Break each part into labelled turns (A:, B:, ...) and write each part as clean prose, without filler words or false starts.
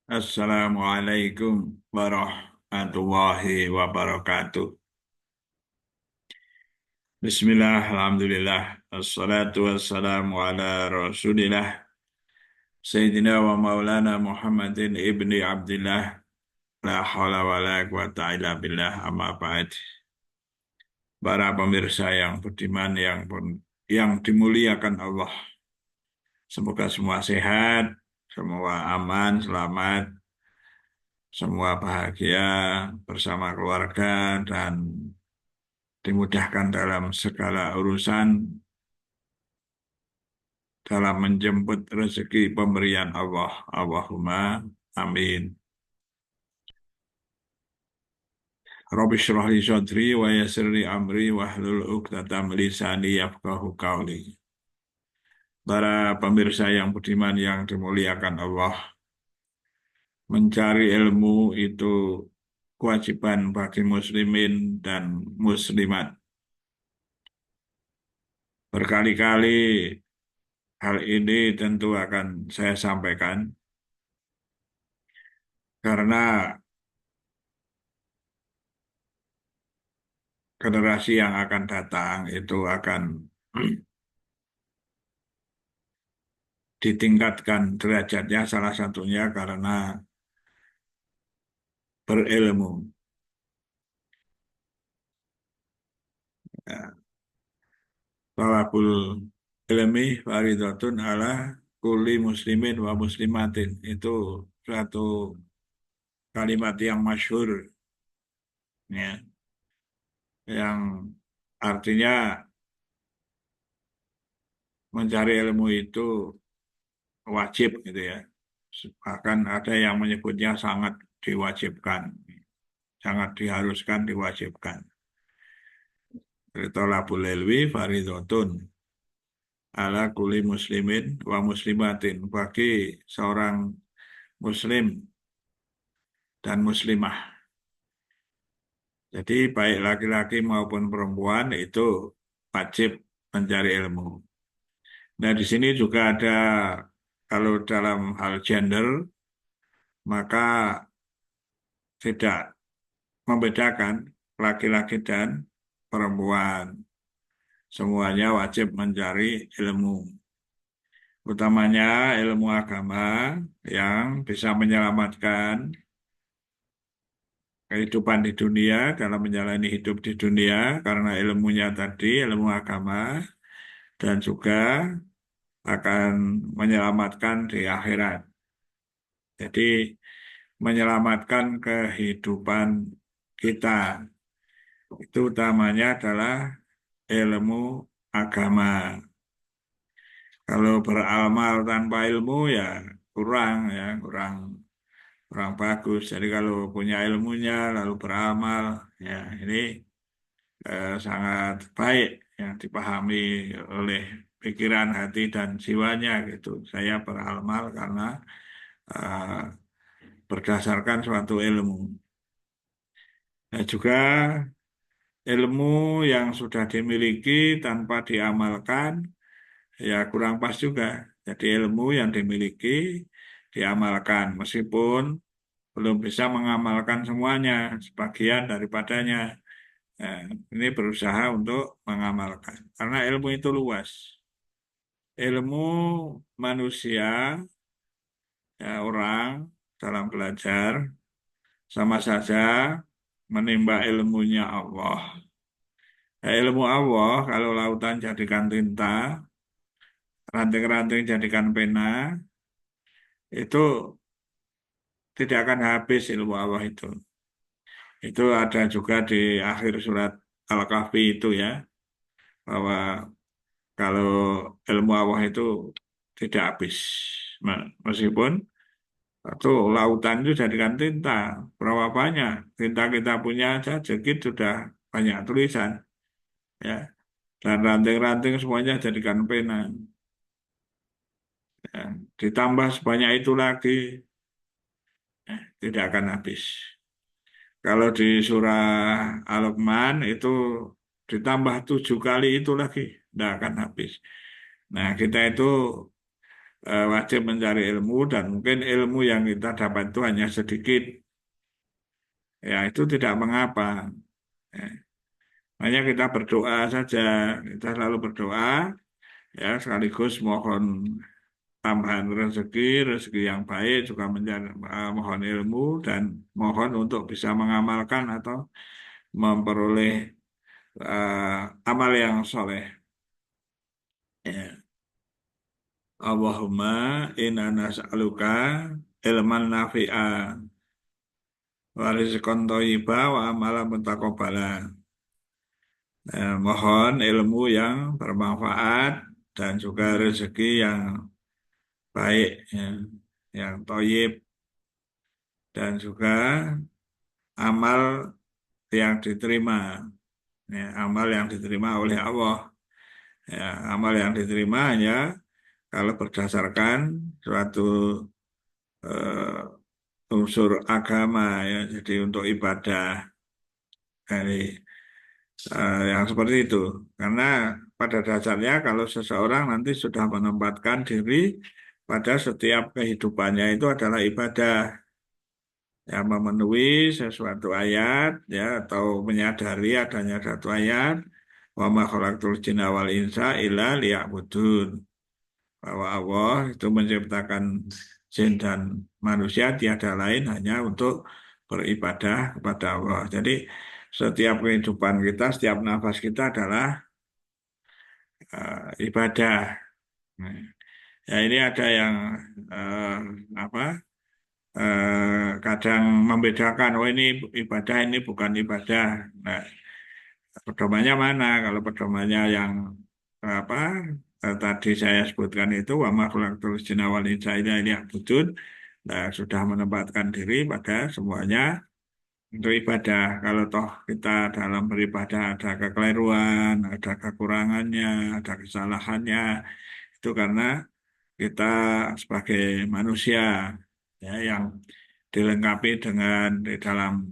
A: Assalamualaikum warahmatullahi wabarakatuh. Bismillah, alhamdulillah, assalatu wassalamu ala rasulillah, Sayyidina wa maulana Muhammadin ibni Abdillah, la hawla wa la quwata illa billah, amma ba'd. Para pemirsa yang budiman, yang dimuliakan Allah. Semoga semua sehat, semua aman, selamat, semua bahagia bersama keluarga, dan dimudahkan dalam segala urusan dalam menjemput rezeki pemberian Allah. Allahumma amin. Rabbi shrah li sadri wa yassir li amri wahlul 'uqdatam min lisani yafqahu qawli. Para pemirsa yang budiman yang dimuliakan Allah, mencari ilmu itu kewajiban bagi muslimin dan muslimat. Berkali-kali hal ini tentu akan saya sampaikan karena generasi yang akan datang itu akan ditingkatkan derajatnya salah satunya karena berilmu. Ya, Talabul ilmi faridatun ala kulli muslimin wa muslimatin. Itu suatu kalimat yang masyhur, ya, yang artinya mencari ilmu itu wajib gitu ya. Bahkan ada yang menyebutnya sangat diwajibkan, sangat diharuskan, diwajibkan. Tolabul ilmi faridatun ala kuli muslimin wa muslimatin, bagi seorang muslim dan muslimah. Jadi baik laki-laki maupun perempuan itu wajib mencari ilmu. Nah, di sini juga ada, kalau dalam hal gender maka tidak membedakan laki-laki dan perempuan. Semuanya wajib mencari ilmu. Utamanya ilmu agama yang bisa menyelamatkan kehidupan di dunia, dalam menjalani hidup di dunia, karena ilmunya tadi, ilmu agama, dan juga akan menyelamatkan di akhirat. Jadi menyelamatkan kehidupan kita. Itu utamanya adalah ilmu agama. Kalau beramal tanpa ilmu ya kurang kurang bagus. Jadi kalau punya ilmunya lalu beramal, ya ini sangat baik yang dipahami oleh pikiran, hati, dan jiwanya gitu. Saya beramal karena eh, berdasarkan suatu ilmu. Nah, juga ilmu yang sudah dimiliki tanpa diamalkan ya kurang pas juga. Jadi ilmu yang dimiliki diamalkan meskipun belum bisa mengamalkan semuanya, sebagian daripadanya. Nah, ini berusaha untuk mengamalkan. Karena ilmu itu luas. Ilmu manusia, ya, orang dalam belajar sama saja menimba ilmunya Allah. Ya, ilmu Allah, kalau lautan jadikan tinta, ranting-ranting jadikan pena, itu tidak akan habis ilmu Allah itu. Itu ada juga di akhir surat Al-Kahfi itu ya, bahwa kalau ilmu Allah itu tidak habis. Meskipun itu lautan itu jadikan tinta, berapa banyak tinta kita punya aja, sedikit sudah banyak tulisan, ya. Dan ranting-ranting semuanya jadikan pena. Ya. Ditambah sebanyak itu lagi, tidak akan habis. Kalau di surah Al-Luqman itu ditambah 7 kali itu lagi, tidak akan habis. Nah, kita itu wajib mencari ilmu dan mungkin ilmu yang kita dapat itu hanya sedikit, ya itu tidak mengapa. Ya. Hanya kita berdoa saja, kita selalu berdoa, ya sekaligus mohon tambahan rezeki, rezeki yang baik juga mencari, mohon ilmu dan mohon untuk bisa mengamalkan atau memperoleh amal yang soleh. Ya. Allahumma inna nas'aluka ilman nafi'a wa rizqan thayyiba wa amalan mutaqabbala. Mohon ilmu yang bermanfaat dan juga rezeki yang baik, ya, yang thayyib dan juga amal yang diterima, ya, amal yang diterima oleh Allah. Ya, amal yang diterima hanya kalau berdasarkan suatu unsur agama, ya, jadi untuk ibadah dari yang seperti itu. Karena pada dasarnya kalau seseorang nanti sudah menempatkan diri pada setiap kehidupannya itu adalah ibadah, yang memenuhi sesuatu ayat, ya, atau menyadari adanya satu ayat, wa ma khalaqtul jinna wal insa illa liya'budun, bahwa Allah itu menciptakan jin dan manusia tiada lain hanya untuk beribadah kepada Allah. Jadi setiap kehidupan kita, setiap nafas kita adalah ibadah. Nah, ya ini ada yang eh, apa? Kadang membedakan, oh ini ibadah, ini bukan ibadah. Nah, pedomannya mana? Kalau pedomannya yang apa tadi saya sebutkan itu wa ma khalaqtul jinna wal insa illa liya'budun, nah, sudah menempatkan diri pada semuanya untuk ibadah. Kalau toh kita dalam beribadah ada kekeliruan, ada kekurangannya, ada kesalahannya, itu karena kita sebagai manusia, ya, yang dilengkapi dengan di dalam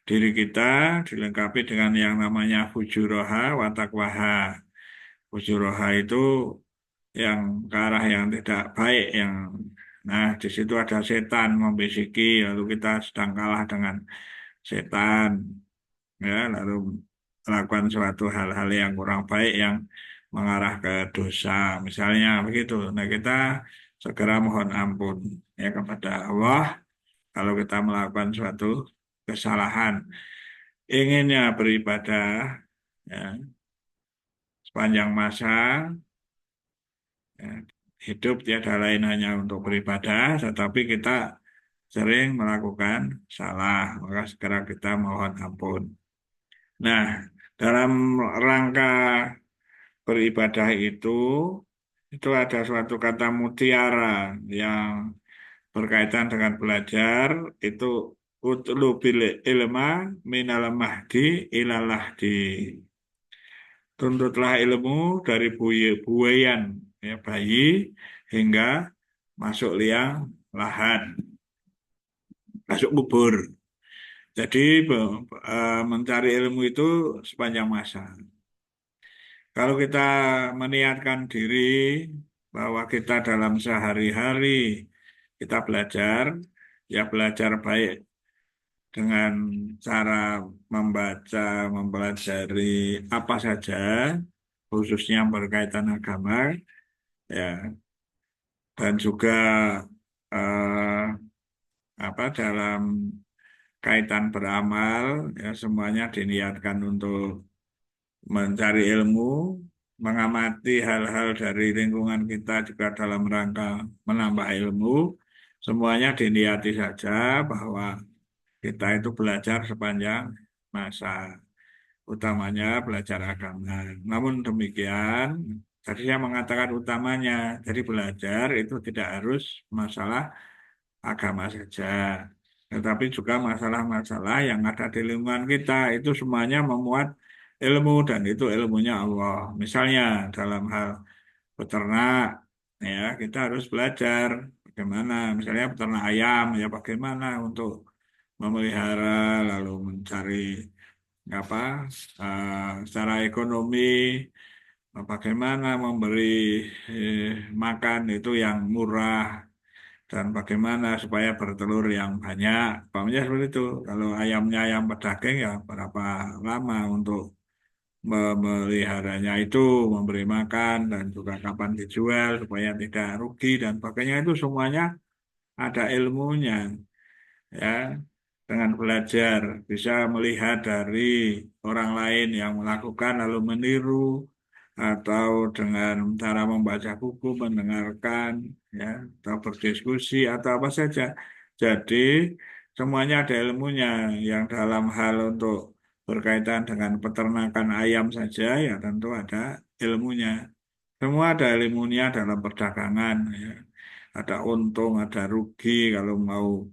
A: diri kita dilengkapi dengan yang namanya fujuroha wa taqwaha. Fujuroha itu yang ke arah yang tidak baik, yang nah di situ ada setan membisiki, lalu kita sedang kalah dengan setan, ya, lalu melakukan suatu hal-hal yang kurang baik yang mengarah ke dosa, misalnya begitu. Nah, kita segera mohon ampun, ya, kepada Allah kalau kita melakukan suatu kesalahan. Inginnya beribadah, ya, sepanjang masa, ya, hidup tiada lain hanya untuk beribadah, tetapi kita sering melakukan salah, maka segera kita mohon ampun. Nah, dalam rangka beribadah itu ada suatu kata mutiara yang berkaitan dengan belajar, itu utlubil ilma minal mahdi ilal lahdi. Tuntutlah ilmu dari buayan, ya, bayi hingga masuk liang lahat, masuk kubur. Jadi mencari ilmu itu sepanjang masa. Kalau kita meniatkan diri bahwa kita dalam sehari-hari kita belajar, ya belajar baik dengan cara membaca, mempelajari apa saja, khususnya yang berkaitan agama, ya, dan juga eh, dalam kaitan beramal, ya semuanya diniatkan untuk mencari ilmu, mengamati hal-hal dari lingkungan kita juga dalam rangka menambah ilmu, semuanya diniati saja bahwa kita itu belajar sepanjang masa, utamanya belajar agama. Namun demikian, tadi saya mengatakan utamanya, jadi belajar itu tidak harus masalah agama saja, tetapi juga masalah-masalah yang ada di lingkungan kita, itu semuanya memuat ilmu dan itu ilmunya Allah. Misalnya dalam hal peternak, ya kita harus belajar bagaimana, misalnya peternak ayam, ya bagaimana untuk memelihara, lalu mencari apa secara ekonomi, bagaimana memberi eh, makan itu yang murah dan bagaimana supaya bertelur yang banyak. Umpamanya seperti itu. Kalau ayamnya ayam pedaging ya berapa lama untuk memeliharanya itu, memberi makan dan juga kapan dijual supaya tidak rugi dan sebagainya itu semuanya ada ilmunya ya. Dengan belajar bisa melihat dari orang lain yang melakukan lalu meniru atau dengan cara membaca buku, mendengarkan ya atau berdiskusi atau apa saja. Jadi semuanya ada ilmunya yang dalam hal untuk berkaitan dengan peternakan ayam saja ya tentu ada ilmunya. Semua ada ilmunya dalam perdagangan ya. Ada untung, ada rugi kalau mau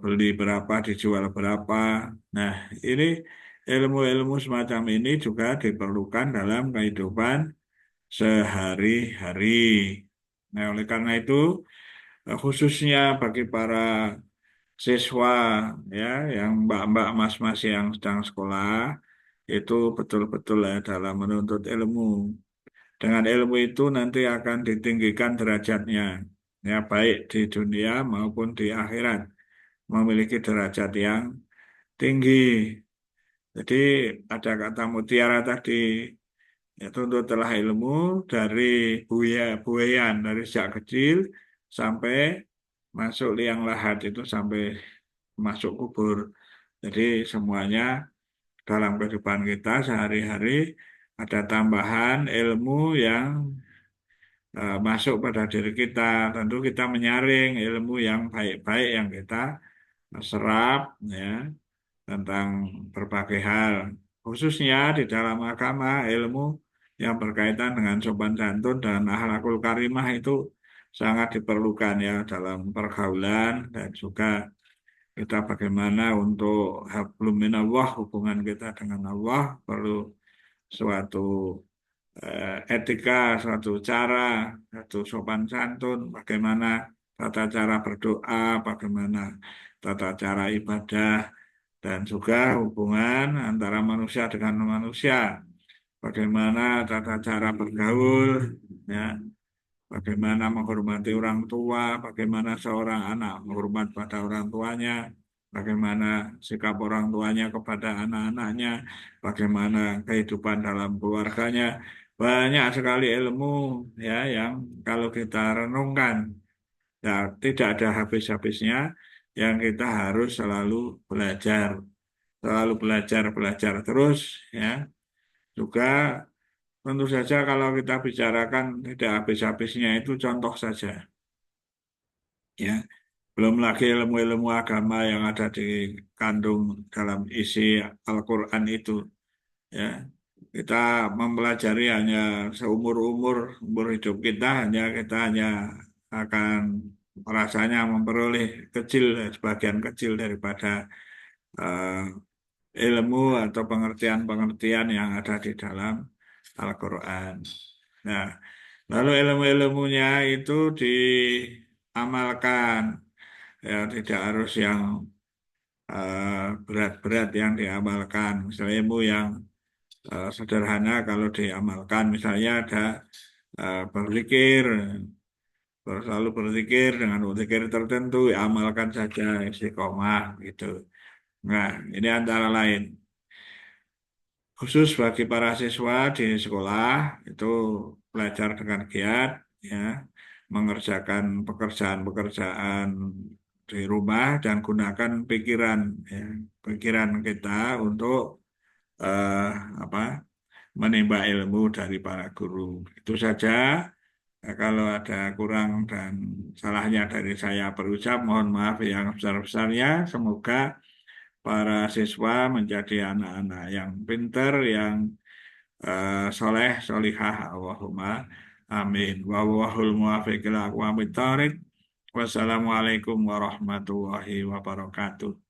A: beli berapa, dijual berapa. Nah, ini ilmu-ilmu semacam ini juga diperlukan dalam kehidupan sehari-hari. Nah, oleh karena itu, khususnya bagi para siswa ya, yang mbak-mbak, mas-mas yang sedang sekolah, itu betul-betul ya dalam menuntut ilmu. Dengan ilmu itu nanti akan ditinggikan derajatnya, ya baik di dunia maupun di akhirat, memiliki derajat yang tinggi. Jadi ada kata mutiara tadi, yaitu telah ilmu dari buayan dari sejak kecil sampai masuk liang lahat itu sampai masuk kubur. Jadi semuanya dalam kehidupan kita sehari-hari ada tambahan ilmu yang masuk pada diri kita. Tentu kita menyaring ilmu yang baik-baik yang kita serap ya tentang berbagai hal, khususnya di dalam agama, ilmu yang berkaitan dengan sopan santun dan akhlakul karimah itu sangat diperlukan ya dalam pergaulan dan juga kita bagaimana untuk hablum minallah, hubungan kita dengan Allah perlu suatu etika, suatu cara, suatu sopan santun, bagaimana tata cara berdoa, bagaimana tata cara ibadah, dan juga hubungan antara manusia dengan manusia, bagaimana tata cara bergaul, ya, bagaimana menghormati orang tua, bagaimana seorang anak menghormat pada orang tuanya, bagaimana sikap orang tuanya kepada anak-anaknya, bagaimana kehidupan dalam keluarganya. Banyak sekali ilmu ya yang kalau kita renungkan ya tidak ada habis-habisnya yang kita harus selalu belajar belajar terus ya. Juga tentu saja kalau kita bicarakan tidak habis-habisnya itu contoh saja ya. Belum lagi ilmu-ilmu agama yang ada di kandung dalam isi Al-Quran itu ya. Kita mempelajari hanya umur hidup kita hanya akan rasanya memperoleh kecil sebagian kecil daripada eh, ilmu atau pengertian-pengertian yang ada di dalam Al-Quran. Nah, lalu ilmu-ilmunya itu diamalkan, ya tidak harus yang berat-berat yang diamalkan. Misalnya ilmu yang sederhana kalau diamalkan, misalnya ada berzikir, selalu berzikir dengan berzikir tertentu, ya amalkan saja istiqomah gitu. Nah, ini antara lain. Khusus bagi para siswa di sekolah itu belajar dengan giat ya mengerjakan pekerjaan-pekerjaan di rumah dan gunakan pikiran ya pikiran kita untuk eh, apa menimba ilmu dari para guru itu saja. Nah, kalau ada kurang dan salahnya dari saya berucap mohon maaf yang besar-besarnya. Semoga para siswa menjadi anak-anak yang pintar, yang soleh, solihah, Allahumma amin. Wallahul muwaffiq ila aqwamit thoriq. Wassalamualaikum warahmatullahi wabarakatuh.